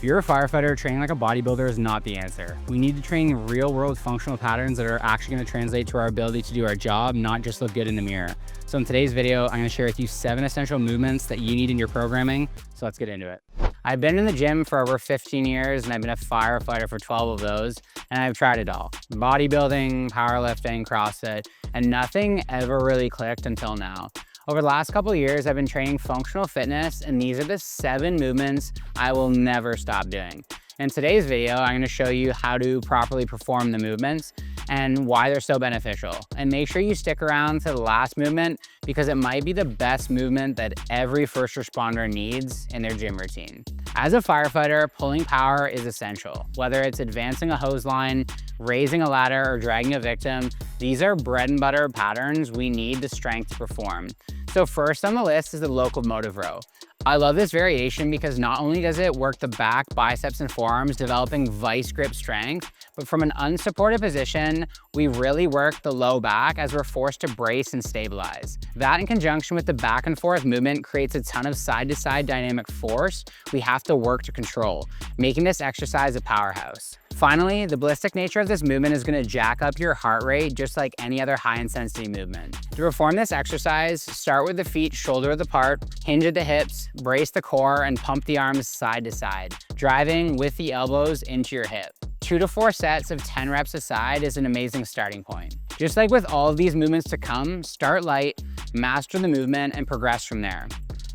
If you're a firefighter, training like a bodybuilder is not the answer. We need to train real-world functional patterns that are actually going to translate to our ability to do our job, not just look good in the mirror. So in today's video, I'm going to share with you 7 essential movements that you need in your programming. So let's get into it. I've been in the gym for over 15 years and I've been a firefighter for 12 of those, and I've tried it all. Bodybuilding, powerlifting, CrossFit, and nothing ever really clicked until now. Over the last couple of years, I've been training functional fitness, and these are the 7 movements I will never stop doing. In today's video, I'm going to show you how to properly perform the movements and why they're so beneficial. And make sure you stick around to the last movement because it might be the best movement that every first responder needs in their gym routine. As a firefighter, pulling power is essential. Whether it's advancing a hose line, raising a ladder, or dragging a victim, these are bread and butter patterns we need the strength to perform. So first on the list is the Locomotive row. I love this variation because not only does it work the back, biceps, and forearms, developing vice grip strength, but from an unsupported position, we really work the low back as we're forced to brace and stabilize. That in conjunction with the back and forth movement creates a ton of side-to-side dynamic force we have to work to control, making this exercise a powerhouse. Finally, the ballistic nature of this movement is going to jack up your heart rate just like any other high-intensity movement. To perform this exercise, start with the feet shoulder-width apart, hinge at the hips, brace the core, and pump the arms side to side, driving with the elbows into your hip. 2 to 4 sets of 10 reps a side is an amazing starting point. Just like with all of these movements to come, start light, master the movement, and progress from there.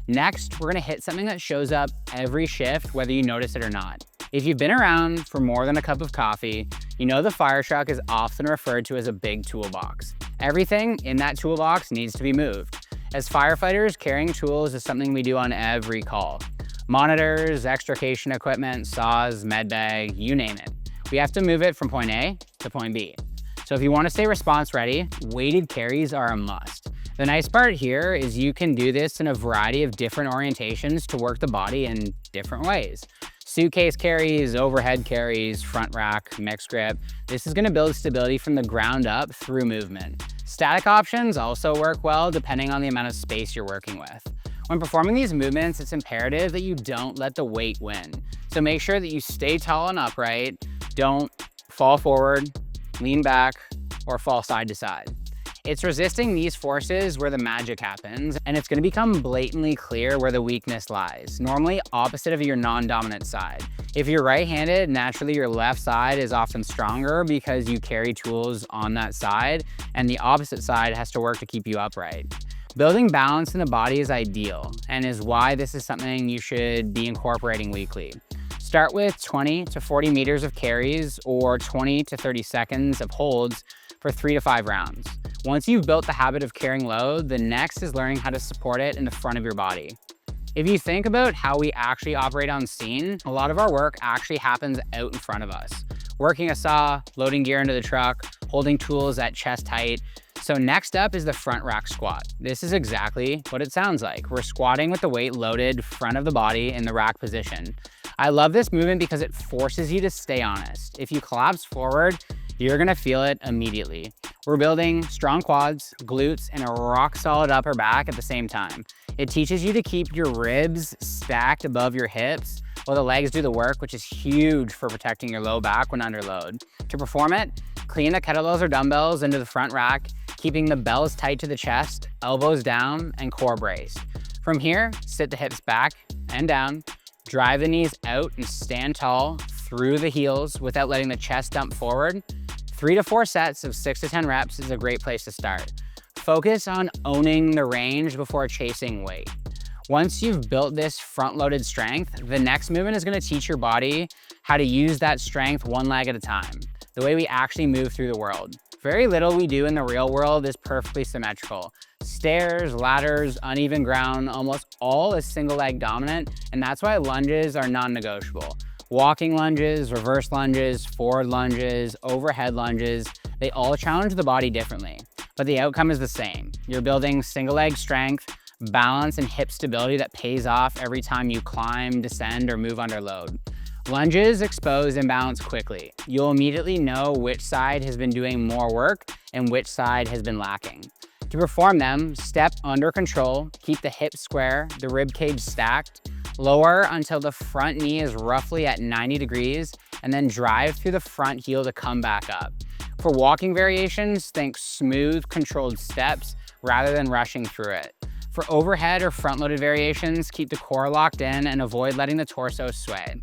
Next, we're going to hit something that shows up every shift, whether you notice it or not. If you've been around for more than a cup of coffee, you know the fire truck is often referred to as a big toolbox. Everything in that toolbox needs to be moved. As firefighters, carrying tools is something we do on every call. Monitors, extrication equipment, saws, med bag, you name it. We have to move it from point A to point B. So if you want to stay response ready, weighted carries are a must. The nice part here is you can do this in a variety of different orientations to work the body in different ways. Suitcase carries, overhead carries, front rack, mixed grip. This is going to build stability from the ground up through movement. Static options also work well depending on the amount of space you're working with. When performing these movements, it's imperative that you don't let the weight win. So make sure that you stay tall and upright, don't fall forward, lean back, or fall side to side. It's resisting these forces where the magic happens, and it's going to become blatantly clear where the weakness lies, normally opposite of your non-dominant side. If you're right-handed, naturally your left side is often stronger because you carry tools on that side, and the opposite side has to work to keep you upright. Building balance in the body is ideal, and is why this is something you should be incorporating weekly. Start with 20 to 40 meters of carries or 20 to 30 seconds of holds for 3 to 5 rounds. Once you've built the habit of carrying load, the next is learning how to support it in the front of your body. If you think about how we actually operate on scene, a lot of our work actually happens out in front of us. Working a saw, loading gear into the truck, holding tools at chest height. So next up is the front rack squat. This is exactly what it sounds like. We're squatting with the weight loaded front of the body in the rack position. I love this movement because it forces you to stay honest. If you collapse forward, you're gonna feel it immediately. We're building strong quads, glutes, and a rock solid upper back at the same time. It teaches you to keep your ribs stacked above your hips while the legs do the work, which is huge for protecting your low back when under load. To perform it, clean the kettlebells or dumbbells into the front rack, keeping the bells tight to the chest, elbows down, and core braced. From here, sit the hips back and down, drive the knees out and stand tall through the heels without letting the chest dump forward. 3 to 4 sets of 6 to 10 reps is a great place to start. Focus on owning the range before chasing weight. Once you've built this front-loaded strength, the next movement is going to teach your body how to use that strength one leg at a time, the way we actually move through the world. Very little we do in the real world is perfectly symmetrical. Stairs, ladders, uneven ground, almost all is single leg dominant, and that's why lunges are non-negotiable. Walking lunges, reverse lunges, forward lunges, overhead lunges, they all challenge the body differently, but the outcome is the same. You're building single leg strength, balance, and hip stability that pays off every time you climb, descend, or move under load. Lunges expose imbalance quickly. You'll immediately know which side has been doing more work and which side has been lacking. To perform them, step under control, keep the hips square, the rib cage stacked, Lower until the front knee is roughly at 90 degrees, and then drive through the front heel to come back up. For walking variations, think smooth, controlled steps rather than rushing through it. For overhead or front-loaded variations, keep the core locked in and avoid letting the torso sway.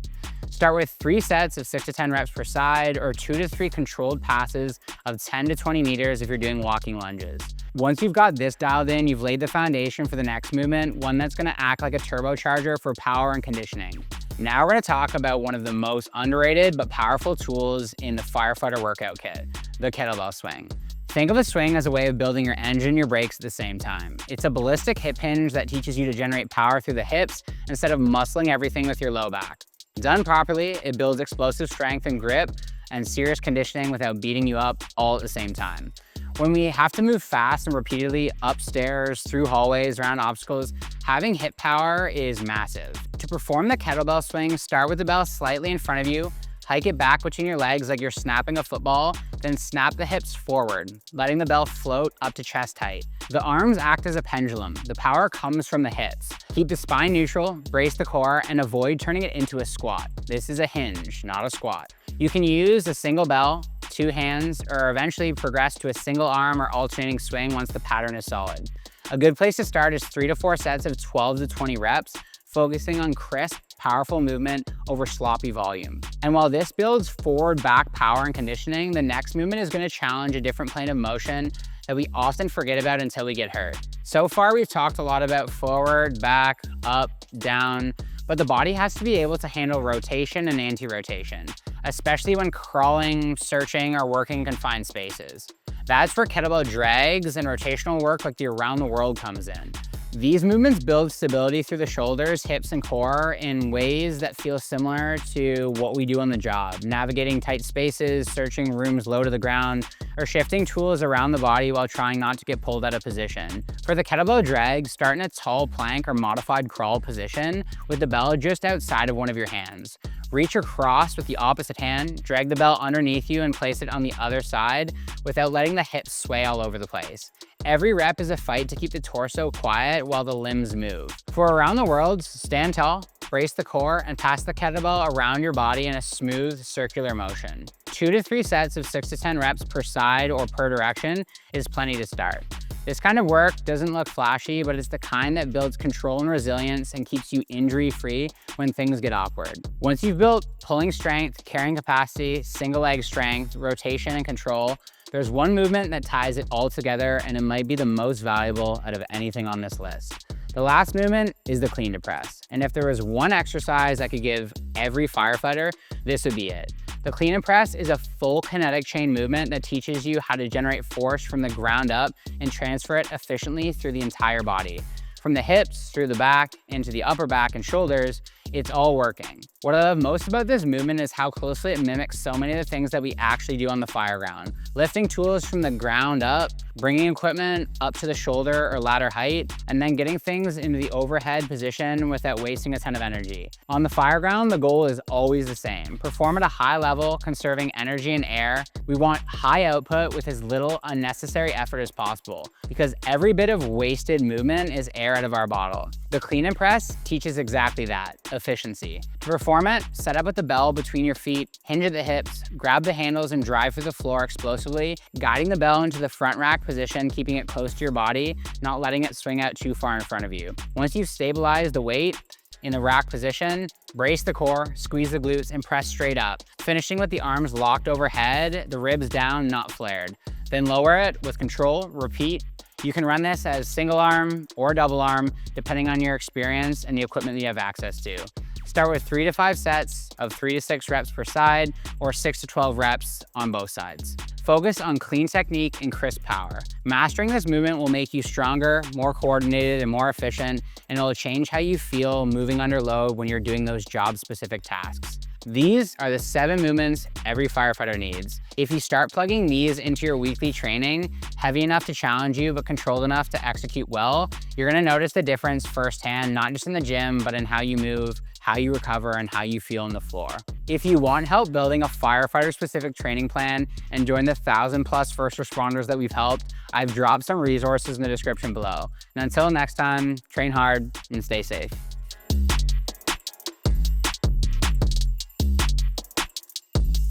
Start with 3 sets of 6 to 10 reps per side, or 2 to 3 controlled passes of 10 to 20 meters if you're doing walking lunges. Once you've got this dialed in, you've laid the foundation for the next movement, one that's gonna act like a turbocharger for power and conditioning. Now we're gonna talk about one of the most underrated but powerful tools in the Firefighter workout kit, the kettlebell swing. Think of the swing as a way of building your engine and your brakes at the same time. It's a ballistic hip hinge that teaches you to generate power through the hips instead of muscling everything with your low back. Done properly, it builds explosive strength and grip and serious conditioning without beating you up all at the same time. When we have to move fast and repeatedly upstairs, through hallways, around obstacles, having hip power is massive. To perform the kettlebell swing, start with the bell slightly in front of you, hike it back between your legs like you're snapping a football, then snap the hips forward, letting the bell float up to chest height. The arms act as a pendulum. The power comes from the hips. Keep the spine neutral, brace the core, and avoid turning it into a squat. This is a hinge, not a squat. You can use a single bell, 2 hands, or eventually progress to a single arm or alternating swing once the pattern is solid. A good place to start is 3 to 4 sets of 12 to 20 reps, focusing on crisp, powerful movement over sloppy volume. And while this builds forward back power and conditioning, the next movement is gonna challenge a different plane of motion that we often forget about until we get hurt. So far, we've talked a lot about forward, back, up, down, but the body has to be able to handle rotation and anti-rotation, especially when crawling, searching, or working in confined spaces. That's where kettlebell drags and rotational work like the around the world comes in. These movements build stability through the shoulders, hips, and core in ways that feel similar to what we do on the job, navigating tight spaces, searching rooms low to the ground, or shifting tools around the body while trying not to get pulled out of position. For the kettlebell drag, start in a tall plank or modified crawl position with the bell just outside of one of your hands. Reach across with the opposite hand, drag the bell underneath you and place it on the other side without letting the hips sway all over the place. Every rep is a fight to keep the torso quiet while the limbs move. For around the world, stand tall, brace the core, and pass the kettlebell around your body in a smooth circular motion. 2 to 3 sets of 6 to 10 reps per side or per direction is plenty to start. This kind of work doesn't look flashy, but it's the kind that builds control and resilience and keeps you injury-free when things get awkward. Once you've built pulling strength, carrying capacity, single leg strength, rotation, and control, there's one movement that ties it all together, and it might be the most valuable out of anything on this list. The last movement is the clean to press. And if there was one exercise I could give every firefighter, this would be it. The clean and press is a full kinetic chain movement that teaches you how to generate force from the ground up and transfer it efficiently through the entire body. From the hips, through the back, into the upper back and shoulders, it's all working. What I love most about this movement is how closely it mimics so many of the things that we actually do on the Fireground. Lifting tools from the ground up, bringing equipment up to the shoulder or ladder height, and then getting things into the overhead position without wasting a ton of energy. On the Fireground, the goal is always the same. Perform at a high level, conserving energy and air. We want high output with as little unnecessary effort as possible, because every bit of wasted movement is air out of our bottle. The clean and press teaches exactly that, efficiency. To perform it, set up with the bell between your feet, hinge at the hips, grab the handles and drive through the floor explosively, guiding the bell into the front rack position, keeping it close to your body, not letting it swing out too far in front of you. Once you've stabilized the weight in the rack position, brace the core, squeeze the glutes, and press straight up, finishing with the arms locked overhead, the ribs down, not flared. Then lower it with control, repeat. You can run this as single arm or double arm, depending on your experience and the equipment that you have access to. Start with 3 to 5 sets of 3 to 6 reps per side, or 6 to 12 reps on both sides. Focus on clean technique and crisp power. Mastering this movement will make you stronger, more coordinated, and more efficient, and it'll change how you feel moving under load when you're doing those job-specific tasks. These are the 7 movements every firefighter needs. If you start plugging these into your weekly training, heavy enough to challenge you but controlled enough to execute well, you're gonna notice the difference firsthand, not just in the gym, but in how you move, how you recover, and how you feel on the floor. If you want help building a firefighter-specific training plan and join the 1,000+ first responders that we've helped, I've dropped some resources in the description below. And until next time, train hard and stay safe.